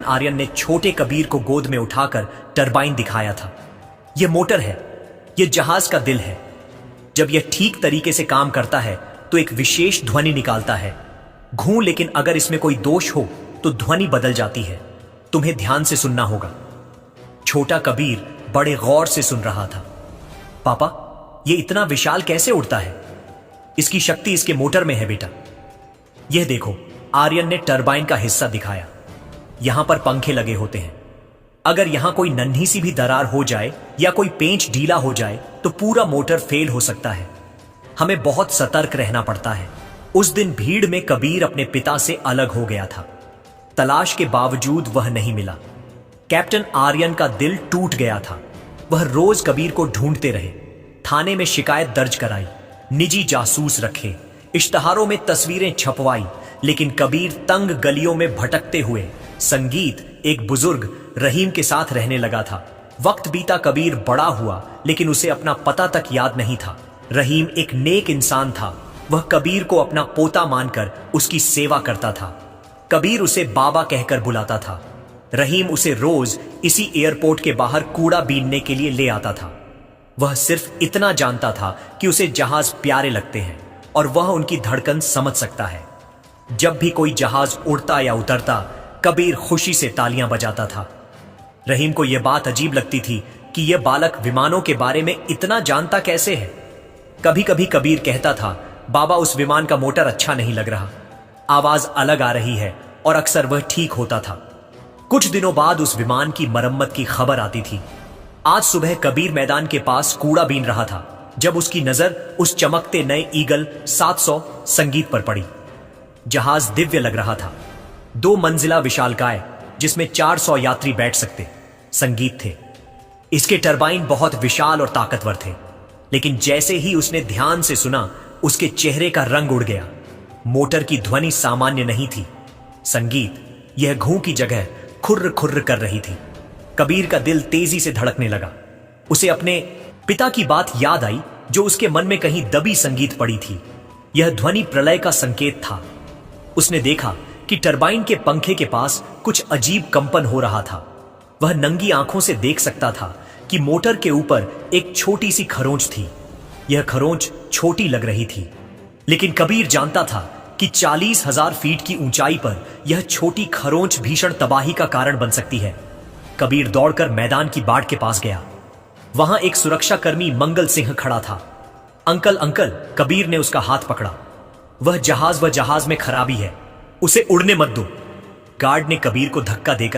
आर्यन ने छोटे कबीर को गोद में उठाकर टरबाइन दिखाया था। यह मोटर है, यह जहाज का दिल है। जब यह ठीक तरीके से काम करता है तो एक विशेष ध्वनि निकालता है, घूं, लेकिन अगर इसमें कोई दोष हो तो ध्वनि बदल जाती है। तुम्हें ध्यान से सुनना होगा। छोटा कबीर बड़े गौर से सुन रहा था। पापा, यह इतना विशाल कैसे उड़ता है? इसकी शक्ति इसके मोटर में है बेटा। यह देखो, आर्यन ने टरबाइन का हिस्सा दिखाया। यहां पर पंखे लगे होते हैं। अगर यहां कोई नन्ही सी भी दरार हो जाए या कोई पेंच ढीला हो जाए तो पूरा मोटर फेल हो सकता है। हमें बहुत सतर्क रहना पड़ता है। उस दिन भीड़ में कबीर अपने पिता से अलग हो गया था। तलाश के बावजूद वह नहीं मिला। कैप्टन आर्यन का दिल टूट गया था। वह रोज कबीर को ढूंढते रहे, थाने में शिकायत दर्ज कराई, निजी जासूस रखे, इश्तहारों में तस्वीरें छपवाई, लेकिन कबीर तंग गलियों में भटकते हुए संगीत एक बुजुर्ग रहीम के साथ रहने लगा था। वक्त बीता, कबीर बड़ा हुआ, लेकिन उसे अपना पता तक याद नहीं था। रहीम एक नेक इंसान था। वह कबीर को अपना पोता मानकर उसकी सेवा करता था। कबीर उसे बाबा कहकर बुलाता था। रहीम उसे रोज इसी एयरपोर्ट के बाहर कूड़ा बीनने के लिए ले आता था। वह सिर्फ इतना जानता था कि उसे जहाज प्यारे लगते हैं और वह उनकी धड़कन समझ सकता है। जब भी कोई जहाज उड़ता या उतरता, कबीर खुशी से तालियां बजाता था। रहीम को यह बात अजीब लगती थी कि यह बालक विमानों के बारे में इतना जानता कैसे है। कभी कभी कबीर कहता था, बाबा, उस विमान का मोटर अच्छा नहीं लग रहा, आवाज अलग आ रही है, और अक्सर वह ठीक होता था। कुछ दिनों बाद उस विमान की मरम्मत की खबर आती थी। आज सुबह कबीर मैदान के पास कूड़ा बीन रहा था जब उसकी नजर उस चमकते नए ईगल 700 संगीत पर पड़ी। जहाज दिव्य लग रहा था। 2 मंजिला विशालकाय जिसमें 400 यात्री बैठ सकते संगीत थे। इसके टरबाइन बहुत विशाल और ताकतवर थे, लेकिन जैसे ही उसने ध्यान से सुना, उसके चेहरे का रंग उड़ गया। मोटर की ध्वनि सामान्य नहीं थी। संगीत, यह घूं की जगह खुर्र खुर्र कर रही थी। कबीर का दिल तेजी से धड़कने लगा। उसे अपने पिता की बात याद आई जो उसके मन में कहीं दबी संगीत पड़ी थी। यह ध्वनि प्रलय का संकेत था। उसने देखा कि टरबाइन के पंखे के पास कुछ अजीब कंपन हो रहा था। वह नंगी आंखों से देख सकता था कि मोटर के ऊपर एक छोटी सी खरोंच थी। यह खरोंच छोटी लग रही थी, लेकिन कबीर जानता था कि 40,000 फीट की ऊंचाई पर यह छोटी खरोंच भीषण तबाही का कारण बन सकती है। कबीर दौड़कर मैदान की बाड़ के पास गया। वहां एक सुरक्षाकर्मी मंगल सिंह खड़ा था। अंकल अंकल, कबीर ने उसका हाथ पकड़ा। वह जहाज में खराबी है, उसे उड़ने मत दो। गार्ड ने कबीर को धक्का देकर